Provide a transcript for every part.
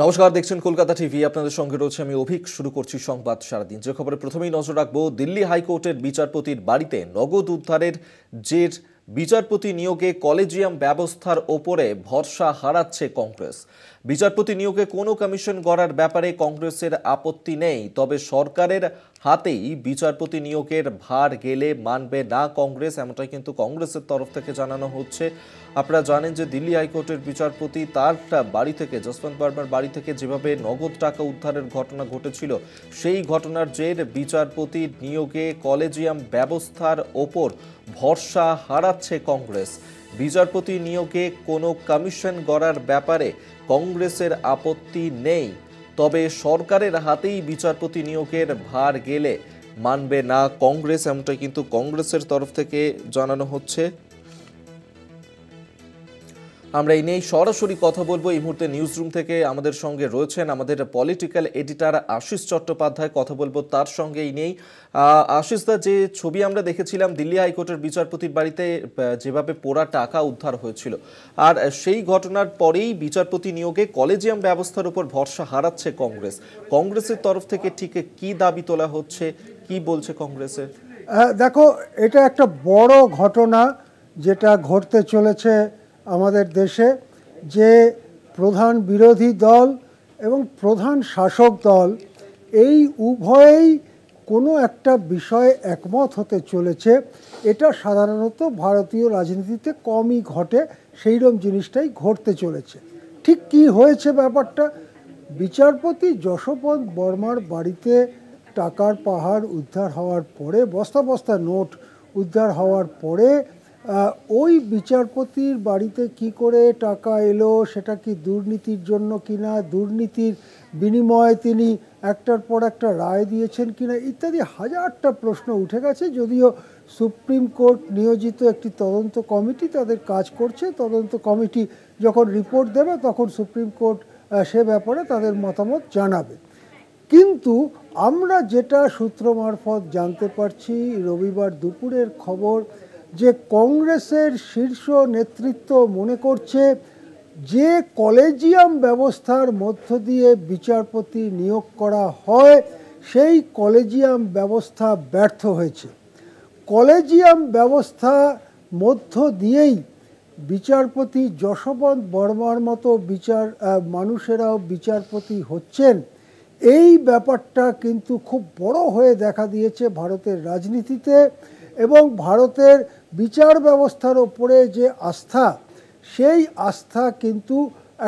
নমস্কার, দেখছেন কলকাতা টিভি। আপনাদের সঙ্গে রয়েছে আমি অভিক। শুরু করছি সংবাদ সারাদিন। যে খবরে প্রথমেই নজর রাখবো, দিল্লি হাইকোর্টের বিচারপতির বাড়িতে নগদ উদ্ধারের জের বিচারপতি নিয়োগে কলেজিয়াম ব্যবস্থার ওপরে ভরসা হারাচ্ছে কংগ্রেস। বিচারপতি নিয়োগে কোনো কমিশন গড়ার ব্যাপারে কংগ্রেসের আপত্তি নেই, তবে সরকারের হাতেই বিচারপতি নিয়োগের ভার গেলে মানবে না কংগ্রেস, এমনটাই কিন্তু কংগ্রেসের তরফ থেকে জানানো হচ্ছে। আপনারা জানেন যে দিল্লি হাইকোর্টের বিচারপতি তার বাড়ি থেকে, যশবন্ত বর্মার বাড়ি থেকে যেভাবে নগদ টাকা উদ্ধারের ঘটনা ঘটেছিল, সেই ঘটনার জের বিচারপতি নিয়োগে কলেজিয়াম ব্যবস্থার ওপর ভরসা হারাচ্ছে কংগ্রেস। বিচারপতি নিয়োগে কোনো কমিশন গড়ার ব্যাপারে কংগ্রেসের আপত্তি নেই, তবে সরকারের হাতেই বিচারপতি নিয়োগের ভার গেলে মানবে না কংগ্রেস, এমনটাই কিন্তু কংগ্রেসের তরফ থেকে জানানো হচ্ছে। আমরা এই নিয়ে সরাসরি কথা বলবো। এই মুহূর্তে নিউজ রুম থেকে আমাদের সঙ্গে রয়েছেন আমাদের পলিটিক্যাল এডিটর আশিস চট্টোপাধ্যায়। কথা বলবো তার সঙ্গে এই নিয়েই। আশিস দা, যে ছবি আমরা দেখেছিলাম দিল্লি হাইকোর্টের বিচারপতির বাড়িতে যেভাবে পোড়া টাকা উদ্ধার হয়েছিল, আর সেই ঘটনার পরেই বিচারপতি নিয়োগে কলেজিয়াম ব্যবস্থার উপর ভরসা হারাচ্ছে কংগ্রেস। কংগ্রেসের তরফ থেকে ঠিক কি দাবি তোলা হচ্ছে, কি বলছে কংগ্রেসের? দেখো, এটা একটা বড় ঘটনা যেটা ঘটতে চলেছে আমাদের দেশে, যে প্রধান বিরোধী দল এবং প্রধান শাসক দল এই উভয়েই কোনো একটা বিষয়ে একমত হতে চলেছে। এটা সাধারণত ভারতীয় রাজনীতিতে কমই ঘটে, সেইরকম জিনিসটাই ঘটতে চলেছে। ঠিক কি হয়েছে ব্যাপারটা? বিচারপতি যশবন্ত বর্মার বাড়িতে টাকার পাহাড় উদ্ধার হওয়ার পরে, বস্তা বস্তা নোট উদ্ধার হওয়ার পরে, ওই বিচারপতির বাড়িতে কি করে টাকা এলো, সেটা কি দুর্নীতির জন্য কিনা, দুর্নীতির বিনিময়ে তিনি একটার পর একটা রায় দিয়েছেন কিনা, ইত্যাদি হাজারটা প্রশ্ন উঠে গেছে। যদিও সুপ্রিম কোর্ট নিয়োজিত একটি তদন্ত কমিটি তাদের কাজ করছে, তদন্ত কমিটি যখন রিপোর্ট দেবে তখন সুপ্রিম কোর্ট সে ব্যাপারে তাদের মতামত জানাবে। কিন্তু আমরা যেটা সূত্র মারফত জানতে পারছি, রবিবার দুপুরের খবর, যে কংগ্রেসের শীর্ষ নেতৃত্ব মনে করছে যে কলেজিয়াম ব্যবস্থার মধ্য দিয়ে বিচারপতি নিয়োগ করা হয়, সেই কলেজিয়াম ব্যবস্থা ব্যর্থ হয়েছে। কলেজিয়াম ব্যবস্থা মধ্য দিয়েই বিচারপতি যশবন্ত বর্মার মতো মানুষেরাও বিচারপতি হচ্ছেন। এই ব্যাপারটা কিন্তু খুব বড় হয়ে দেখা দিয়েছে ভারতের রাজনীতিতে, এবং ভারতের বিচার ব্যবস্থার ওপরে যে আস্থা, সেই আস্থা কিন্তু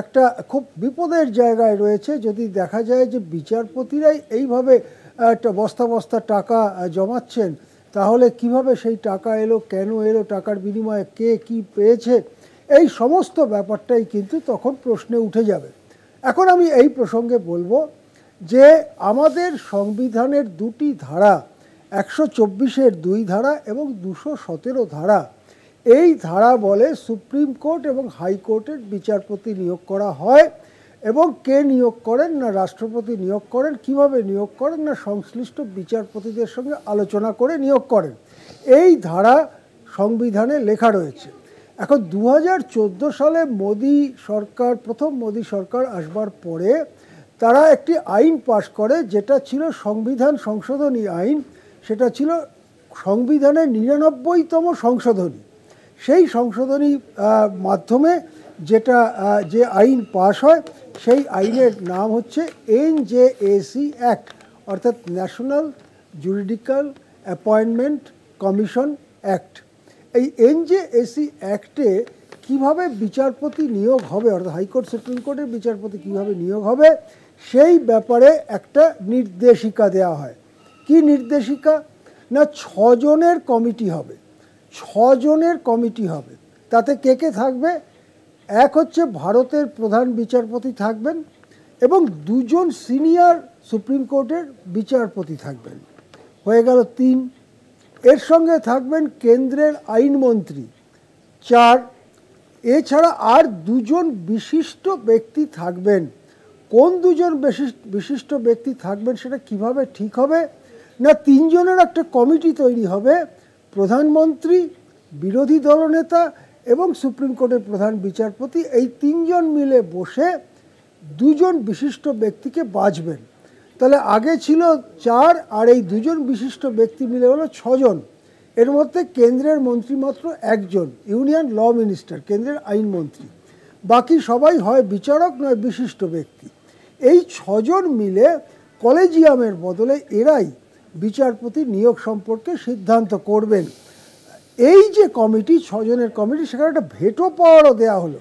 একটা খুব বিপদের জায়গায় রয়েছে। যদি দেখা যায় যে বিচারপতিরাই এইভাবে একটা বস্তা বস্তা টাকা জমাচ্ছেন, তাহলে কিভাবে সেই টাকা এলো, কেন এলো, টাকার বিনিময়ে কে কি পেয়েছে, এই সমস্ত ব্যাপারটাই কিন্তু তখন প্রশ্নে উঠে যাবে। এখন আমি এই প্রসঙ্গে বলবো যে আমাদের সংবিধানের দুটি ধারা, 124-এর 2 ধারা এবং 217 ধারা, এই ধারা বলে সুপ্রিম কোর্ট এবং হাইকোর্টের বিচারপতি নিয়োগ করা হয়, এবং কে নিয়োগ করেন না রাষ্ট্রপতি নিয়োগ করেন, কিভাবে নিয়োগ করেন না সংশ্লিষ্ট বিচারপতিদের সঙ্গে আলোচনা করে নিয়োগ করেন। এই ধারা সংবিধানে লেখা রয়েছে। এখন 2014 সালে মোদি সরকার, প্রথম মোদি সরকার আসবার পরে তারা একটি আইন পাশ করে, যেটা ছিল সংবিধান সংশোধনী আইন। সেটা ছিল সংবিধানের 99তম সংশোধনী। সেই সংশোধনী মাধ্যমে যে আইন পাশ হয়, সেই আইনের নাম হচ্ছে NJAC অ্যাক্ট, অর্থাৎ national judicial appointment commission act. এই NJAC অ্যাক্টে কীভাবে বিচারপতি নিয়োগ হবে, অর্থাৎ হাইকোর্ট সুপ্রিম কোর্টের বিচারপতি কীভাবে নিয়োগ হবে, সেই ব্যাপারে একটা নির্দেশিকা দেওয়া হয়। কি নির্দেশিকা? না, 6 জনের কমিটি হবে। 6 জনের কমিটি হবে। তাতে কে কে থাকবে? এক হচ্ছে ভারতের প্রধান বিচারপতি থাকবেন, এবং 2 জন সিনিয়র সুপ্রিম কোর্টের বিচারপতি থাকবেন। হয়ে গেল 3। এর সঙ্গে থাকবেন কেন্দ্রের আইনমন্ত্রী 4। এছাড়া আর 2 জন বিশিষ্ট ব্যক্তি থাকবেন। কোন 2 জন বিশিষ্ট ব্যক্তি থাকবেন সেটা কিভাবে ঠিক হবে? না, 3 জনের একটা কমিটি তৈরি হবে। প্রধানমন্ত্রী, বিরোধী দলনেতা এবং সুপ্রিম কোর্টের প্রধান বিচারপতি, এই 3 জন মিলে বসে দুজন বিশিষ্ট ব্যক্তিকে বাছবেন। তাহলে আগে ছিল 4 আর এই দুজন বিশিষ্ট ব্যক্তি মিলে হলো 6 জন। এর মধ্যে কেন্দ্রের মন্ত্রী মাত্র একজন, ইউনিয়ন ল মিনিস্টার, কেন্দ্রের আইনমন্ত্রী। বাকি সবাই হয় বিচারক নয় বিশিষ্ট ব্যক্তি। এই 6 জন মিলে কলেজিয়ামের বদলে এরাই বিচারপতি নিয়োগ সম্পর্কে সিদ্ধান্ত করবেন। এই যে কমিটি, 6 জনের কমিটি, সেখানে একটা ভেটো পাওয়ারও দেওয়া হলো।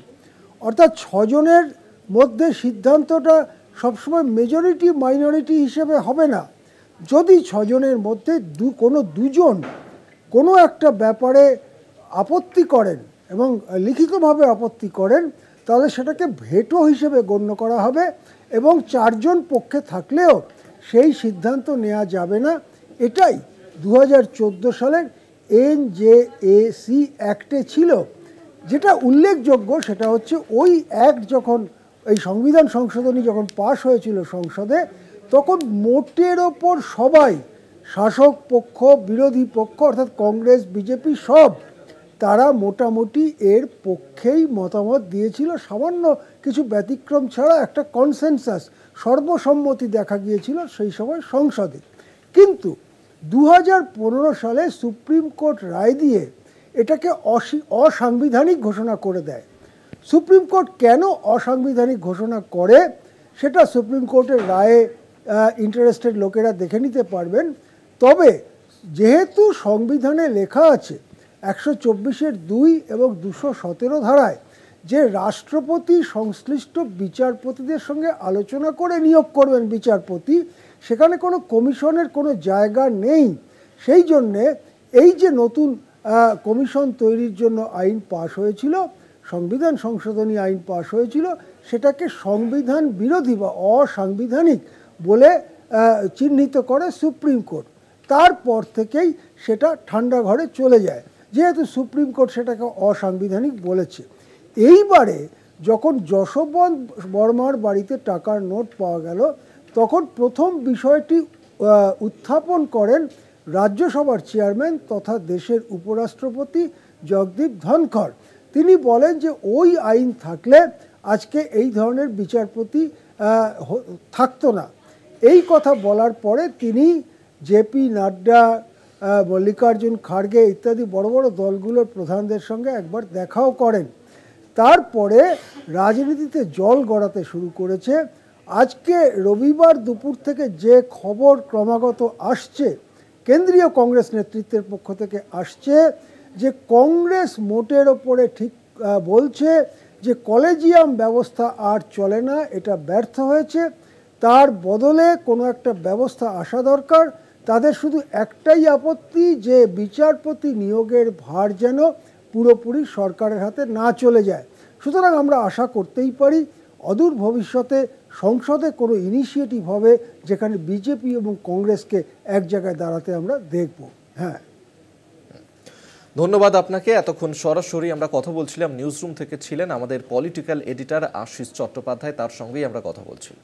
অর্থাৎ 6 জনের মধ্যে সিদ্ধান্তটা সবসময় মেজরিটি মাইনরিটি হিসেবে হবে না। যদি 6 জনের মধ্যে কোনো দুজন কোনো একটা ব্যাপারে আপত্তি করেন এবং লিখিতভাবে আপত্তি করেন, তাহলে সেটাকে ভেটো হিসেবে গণ্য করা হবে এবং 4 জন পক্ষে থাকলেও সেই সিদ্ধান্ত নেওয়া যাবে না। এটাই 2014 সালের NJAC অ্যাক্টে ছিল। যেটা উল্লেখযোগ্য সেটা হচ্ছে ওই অ্যাক্ট যখন, এই সংবিধান সংশোধনী যখন পাশ হয়েছিল সংসদে, তখন মোটের ওপর সবাই, শাসক পক্ষ বিরোধী পক্ষ অর্থাৎ কংগ্রেস বিজেপি সব, তারা মোটামুটি এর পক্ষেই মতামত দিয়েছিল। সামান্য কিছু ব্যতিক্রম ছাড়া একটা কনসেনসাস, সর্বসম্মতি দেখা গিয়েছিল সেই সময় সংসদে। কিন্তু 2015 সালে সুপ্রিম কোর্ট রায় দিয়ে এটাকে অসাংবিধানিক ঘোষণা করে দেয়। সুপ্রিম কোর্ট কেন অসাংবিধানিক ঘোষণা করে সেটা সুপ্রিম কোর্টের রায়ে ইন্টারেস্টেড লোকেরা দেখে নিতে পারবেন। তবে যেহেতু সংবিধানে লেখা আছে 124(2) এবং 217 ধারায় যে রাষ্ট্রপতি সংশ্লিষ্ট বিচারপতিদের সঙ্গে আলোচনা করে নিয়োগ করবেন বিচারপতি, সেখানে কোনো কমিশনের কোনো জায়গা নেই। সেই জন্যে এই যে নতুন কমিশন তৈরির জন্য আইন পাশ হয়েছিল, সংবিধান সংশোধনী আইন পাশ হয়েছিল, সেটাকে সংবিধান বিরোধী বা অসাংবিধানিক বলে চিহ্নিত করে সুপ্রিম কোর্ট। তারপর থেকেই সেটা ঠান্ডা ঘরে চলে যায়, যেহেতু সুপ্রিম কোর্ট সেটাকে অসাংবিধানিক বলেছে। এইবারে যখন যশবন্ত বর্মার বাড়িতে টাকার নোট পাওয়া গেল, তখন প্রথম বিষয়টি উত্থাপন করেন রাজ্যসভার চেয়ারম্যান তথা দেশের উপরাষ্ট্রপতি জগদীপ ধনখড়। তিনি বলেন যে ওই আইন থাকলে আজকে এই ধরনের বিচারপতি থাকতো না। এই কথা বলার পরে তিনি জেপি নাড্ডা, মল্লিকার্জুন খাড়গে ইত্যাদি বড় বড় দলগুলোর প্রধানদের সঙ্গে একবার দেখাও করেন। তারপরে রাজনীতিতে জল গড়াতে শুরু করেছে। আজকে রবিবার দুপুর থেকে যে খবর ক্রমাগত আসছে, কেন্দ্রীয় কংগ্রেস নেতৃত্বের পক্ষ থেকে আসছে, যে কংগ্রেস মোটের ওপরে ঠিক বলছে যে কলেজিয়াম ব্যবস্থা আর চলে না, এটা ব্যর্থ হয়েছে, তার বদলে কোনো একটা ব্যবস্থা আসা দরকার। তাদের শুধু একটাই আপত্তি যে বিচারপতি নিয়োগের ভার যেন পুরোপুরি সরকারের হাতে না চলে যায়। সুতরাং আমরা আশা করতেই পারি অদূর ভবিষ্যতে সংসদে কোনো ইনিশিয়েটিভ হবে যেখানে বিজেপি এবং কংগ্রেসকে এক জায়গায় দাঁড়াতে আমরা দেখব। হ্যাঁ, ধন্যবাদ আপনাকে। এতক্ষণ সরাসরি আমরা কথা বলছিলাম, নিউজ রুম থেকে ছিলেন আমাদের পলিটিক্যাল এডিটর আশিস চট্টোপাধ্যায়, তার সঙ্গেই আমরা কথা বলছিলাম।